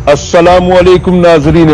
अस्सलामु अलैकुम नाजरीन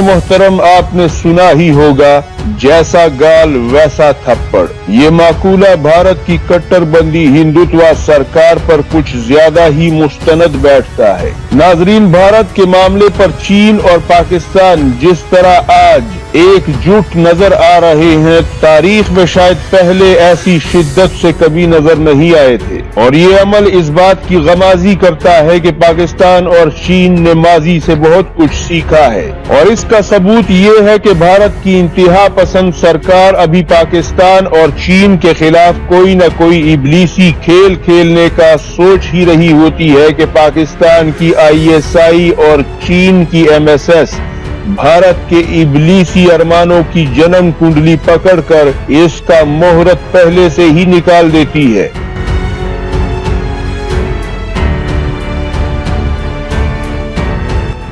मोहतरम, आपने सुना ही होगा जैसा गाल वैसा थप्पड़। ये माकूला भारत की कट्टरबंदी हिंदुत्व सरकार पर कुछ ज्यादा ही मुस्तनद बैठता है। नाजरीन, भारत के मामले पर चीन और पाकिस्तान जिस तरह आज एकजुट नजर आ रहे हैं, तारीख में शायद पहले ऐसी शिद्दत से कभी नजर नहीं आए थे। और ये अमल इस बात की गमाजी करता है कि पाकिस्तान और चीन ने माजी से बहुत कुछ सीखा है। और इसका सबूत ये है कि भारत की इंतहा पसंद सरकार अभी पाकिस्तान और चीन के खिलाफ कोई न कोई इबलीसी खेल खेलने का सोच ही रही होती है कि पाकिस्तान की ISI और चीन की MSS भारत के इबलीसी अरमानों की जन्म कुंडली पकड़कर इसका मुहूर्त पहले से ही निकाल देती है।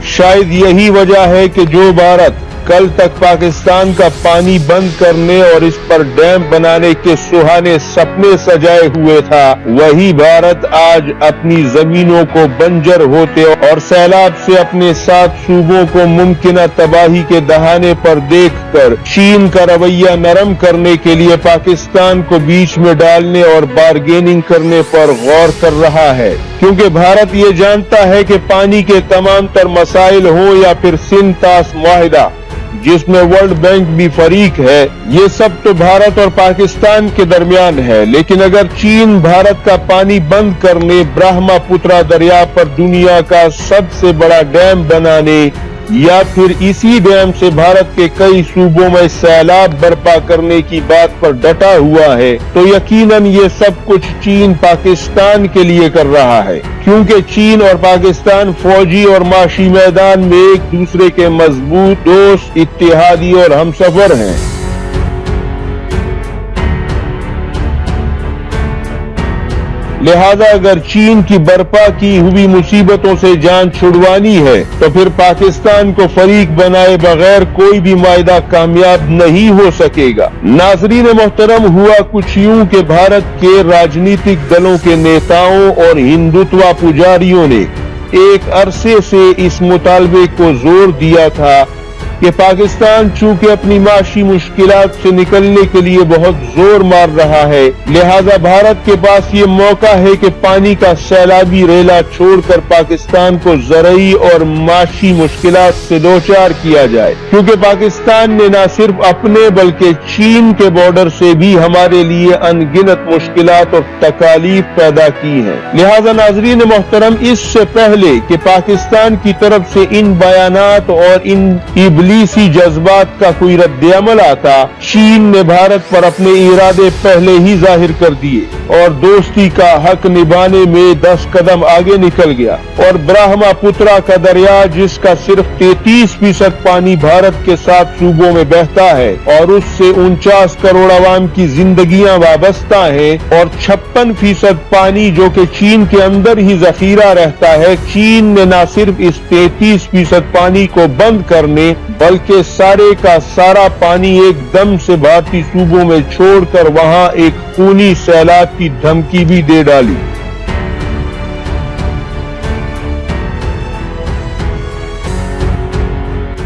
शायद यही वजह है कि जो भारत कल तक पाकिस्तान का पानी बंद करने और इस पर डैम बनाने के सुहाने सपने सजाए हुए था, वही भारत आज अपनी जमीनों को बंजर होते और सैलाब से अपने 7 सूबों को मुमकिन तबाही के दहाने पर देखकर चीन का रवैया नरम करने के लिए पाकिस्तान को बीच में डालने और बार्गेनिंग करने पर गौर कर रहा है। क्योंकि भारत ये जानता है कि पानी के तमाम तर मसाइल हो या फिर सिंतास मुआहिदा जिसमें वर्ल्ड बैंक भी फरीक है, ये सब तो भारत और पाकिस्तान के दरमियान है। लेकिन अगर चीन भारत का पानी बंद करने, ब्रह्मपुत्रा दरिया पर दुनिया का सबसे बड़ा डैम बनाने या फिर इसी डैम से भारत के कई सूबों में सैलाब बर्पा करने की बात पर डटा हुआ है, तो यकीनन ये सब कुछ चीन पाकिस्तान के लिए कर रहा है। क्योंकि चीन और पाकिस्तान फौजी और माशी मैदान में एक दूसरे के मजबूत दोस्त, इत्तेहादी और हमसफर हैं। लिहाजा अगर चीन की बर्पा की हुई मुसीबतों से जान छुड़वानी है तो फिर पाकिस्तान को फरीक बनाए बगैर कोई भी मायदा कामयाब नहीं हो सकेगा। नाज़रीन मोहतरम, हुआ कुछ यूं कि भारत के राजनीतिक दलों के नेताओं और हिंदुत्व पुजारियों ने एक अरसे से इस मुतालबे को जोर दिया था कि पाकिस्तान चूंकि अपनी माशी मुश्किलात से निकलने के लिए बहुत जोर मार रहा है, लिहाजा भारत के पास ये मौका है कि पानी का सैलाबी रेला छोड़कर पाकिस्तान को ज़रई और माशी मुश्किलात से दोचार किया जाए। क्योंकि पाकिस्तान ने न सिर्फ अपने बल्कि चीन के बॉर्डर से भी हमारे लिए अनगिनत मुश्किलात और तकालीफ पैदा की हैं। लिहाजा नाज़रीन मोहतरम, इससे पहले कि पाकिस्तान की तरफ से इन बयानात और इन इबलीसी जज्बात का कोई रद्द-ए-अमल आता, चीन ने भारत पर अपने इरादे पहले ही जाहिर कर दिए और दोस्ती का हक निभाने में 10 कदम आगे निकल गया। और ब्रह्मपुत्रा का दरिया, जिसका सिर्फ 33% पानी भारत के 7 सूबों में बहता है और उससे 49 करोड़ आवाम की जिंदगियां वाबस्ता है, और 56% पानी जो कि चीन के अंदर ही जखीरा रहता है, चीन ने न सिर्फ इस 33% पानी को बंद करने बल्कि सारे का सारा पानी एकदम से भारतीय सूबों में छोड़कर वहां एक खूनी सैलाब की धमकी भी दे डाली।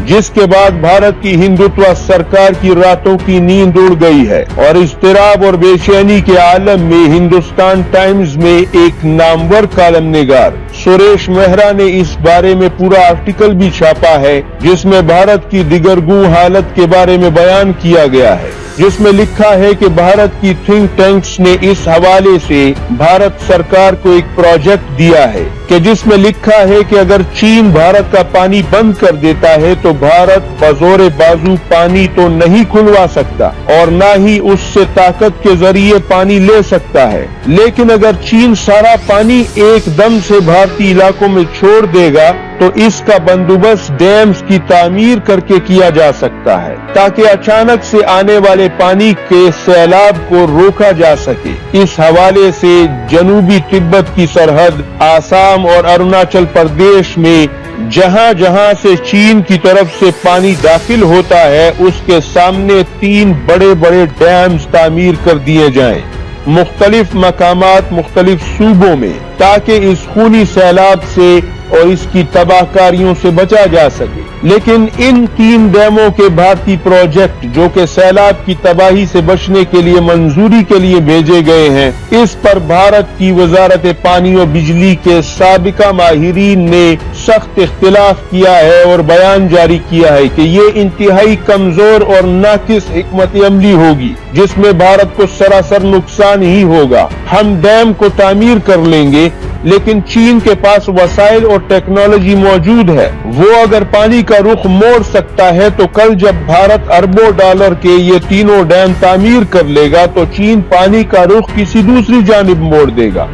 जिसके बाद भारत की हिंदुत्व सरकार की रातों की नींद उड़ गई है और इज़्तिराब और बेचैनी के आलम में हिंदुस्तान टाइम्स में एक नामवर कॉलम निगार सुरेश मेहरा ने इस बारे में पूरा आर्टिकल भी छापा है, जिसमें भारत की दिगरगू हालत के बारे में बयान किया गया है। जिसमें लिखा है कि भारत की थिंक टैंक्स ने इस हवाले से भारत सरकार को एक प्रोजेक्ट दिया है कि जिसमें लिखा है कि अगर चीन भारत का पानी बंद कर देता है तो भारत बजोरे बाजू पानी तो नहीं खुलवा सकता और न ही उससे ताकत के जरिए पानी ले सकता है, लेकिन अगर चीन सारा पानी एकदम से भारतीय इलाकों में छोड़ देगा तो इसका बंदोबस्त डैम्स की तामीर करके किया जा सकता है ताकि अचानक से आने वाले पानी के सैलाब को रोका जा सके। इस हवाले से जनूबी तिब्बत की सरहद आसाम और अरुणाचल प्रदेश में जहां जहां से चीन की तरफ से पानी दाखिल होता है, उसके सामने 3 बड़े बड़े डैम्स तामीर कर दिए जाएं मुख्तलिफ मकामात मुख्तलिफ सूबों में, ताकि इस खूनी सैलाब से اور اس کی تباہکاریوں سے بچا جا سکے۔ لیکن ان 3 ڈیموں کے بھارتی پروجیکٹ جو کہ سیلاب کی تباہی سے بچنے کے لیے منظوری کے لیے بھیجے گئے ہیں، اس پر بھارت کی وزارت پانی و بجلی کے سابقہ ماہرین نے سخت اختلاف کیا ہے اور بیان جاری کیا ہے کہ یہ انتہائی کمزور اور ناقص حکمت عملی ہوگی جس میں بھارت کو سراسر نقصان ہی ہوگا۔ ہم ڈیم کو تعمیر کر لیں گے، لیکن چین کے پاس وسائل اور ٹیکنالوجی موجود ہے۔ وہ اگر پانی کا رخ موڑ سکتا ہے تو کل جب بھارت اربوں ڈالر کے یہ تینوں ڈیم تعمیر کر لے گا تو چین پانی کا رخ کسی دوسری جانب موڑ دے گا۔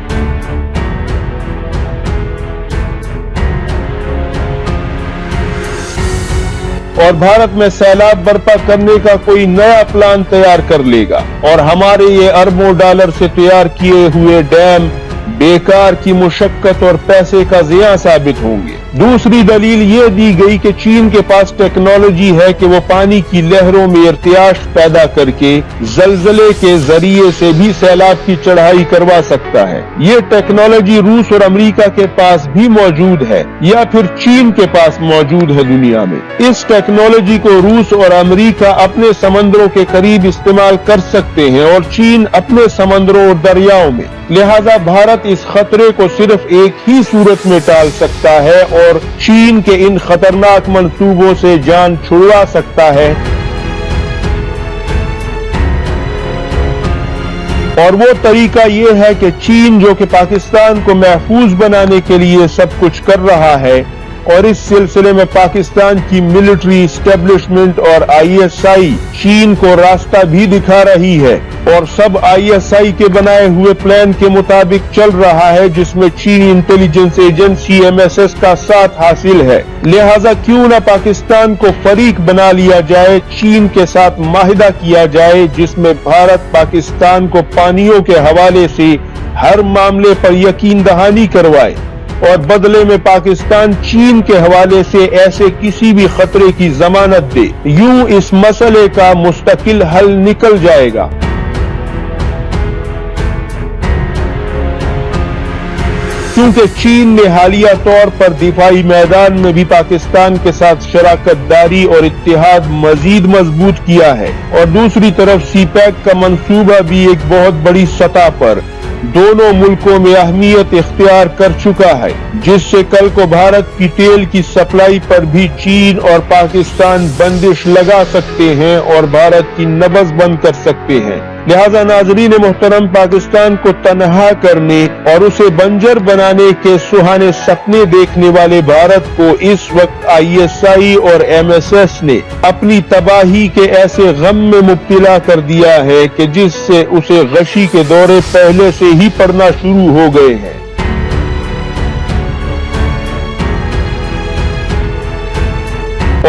اور بھارت میں سیلاب برپا کرنے کا کوئی نیا پلان تیار کر لے گا اور ہمارے یہ اربوں ڈالر سے تیار کیے ہوئے ڈیم بیکار کی مشقت اور پیسے کا ضیاع ثابت ہوں گے۔ دوسری دلیل یہ دی گئی کہ چین کے پاس ٹیکنالوجی ہے کہ وہ پانی کی لہروں میں ارتعاش پیدا کر کے زلزلے کے ذریعے سے بھی سیلاب کی چڑھائی کروا سکتا ہے۔ یہ ٹیکنالوجی روس اور امریکہ کے پاس بھی موجود ہے یا پھر چین کے پاس موجود ہے دنیا میں۔ اس ٹیکنالوجی کو روس اور امریکہ اپنے سمندروں کے قریب استعمال کر سکتے ہیں اور چین اپنے سمندروں اور دریاؤں میں۔ لہذا بھارت اس خطرے کو صرف ایک ہی صورت میں ٹال سکتا ہے اور چین کے ان خطرناک منصوبوں سے جان چھڑوا سکتا ہے۔ اور وہ طریقہ یہ ہے کہ چین جو کہ پاکستان کو محفوظ بنانے کے لیے سب کچھ کر رہا ہے اور اس سلسلے میں پاکستان کی ملٹری اسٹیبلشمنٹ اور ISI چین کو راستہ بھی دکھا رہی ہے اور سب ISI کے بنائے ہوئے پلان کے مطابق چل رہا ہے جس میں چینی انٹیلیجنس ایجنسی MSS کا ساتھ حاصل ہے۔ لہذا کیوں نہ پاکستان کو فریق بنا لیا جائے، چین کے ساتھ معاہدہ کیا جائے جس میں بھارت پاکستان کو پانیوں کے حوالے سے ہر معاملے پر یقین دہانی کروائے اور بدلے میں پاکستان چین کے حوالے سے ایسے کسی بھی خطرے کی ضمانت دے۔ یوں اس مسئلے کا مستقل حل نکل جائے گا۔ کیونکہ چین نے حالیہ طور پر دفاعی میدان میں بھی پاکستان کے ساتھ شراکت داری اور اتحاد مزید مضبوط کیا ہے اور دوسری طرف CPEC کا منصوبہ بھی ایک بہت بڑی سطح پر دونوں ملکوں میں اہمیت اختیار کر چکا ہے، جس سے کل کو بھارت کی تیل کی سپلائی پر بھی چین اور پاکستان بندش لگا سکتے ہیں اور بھارت کی نبض بند کر سکتے ہیں۔ لہذا ناظرین محترم، پاکستان کو تنہا کرنے اور اسے بنجر بنانے کے سہانے سپنے دیکھنے والے بھارت کو اس وقت ISI اور MSS نے اپنی تباہی کے ایسے غم میں مبتلا کر دیا ہے کہ جس سے اسے غشی کے دورے پہلے سے ہی پڑنا شروع ہو گئے ہیں۔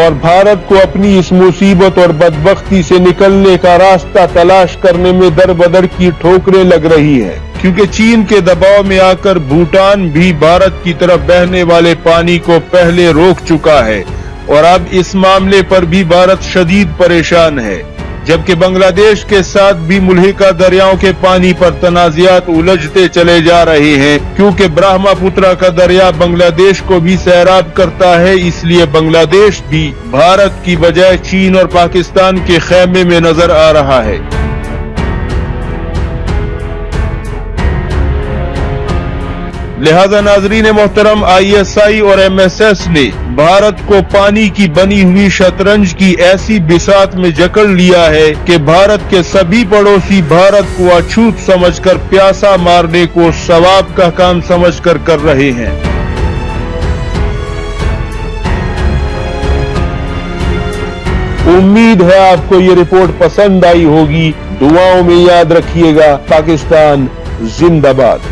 اور بھارت کو اپنی اس مصیبت اور بدبختی سے نکلنے کا راستہ تلاش کرنے میں در بدر کی ٹھوکریں لگ رہی ہیں، کیونکہ چین کے دباؤ میں آ کر بھوٹان بھی بھارت کی طرف بہنے والے پانی کو پہلے روک چکا ہے اور اب اس معاملے پر بھی بھارت شدید پریشان ہے، جبکہ بنگلہ دیش کے ساتھ بھی ملحقہ دریاؤں کے پانی پر تنازعات الجھتے چلے جا رہے ہیں، کیونکہ برہما پترا کا دریا بنگلہ دیش کو بھی سیراب کرتا ہے، اس لیے بنگلہ دیش بھی بھارت کی بجائے چین اور پاکستان کے خیمے میں نظر آ رہا ہے۔ لہذا ناظرین محترم، ISI اور MSS نے بھارت کو پانی کی بنی ہوئی شطرنج کی ایسی بساط میں جکڑ لیا ہے کہ بھارت کے سبھی پڑوسی بھارت کو اچھوت سمجھ کر پیاسا مارنے کو ثواب کا کام سمجھ کر رہے ہیں۔ امید ہے آپ کو یہ رپورٹ پسند آئی ہوگی۔ دعاؤں میں یاد رکھیے گا۔ پاکستان زندہ باد۔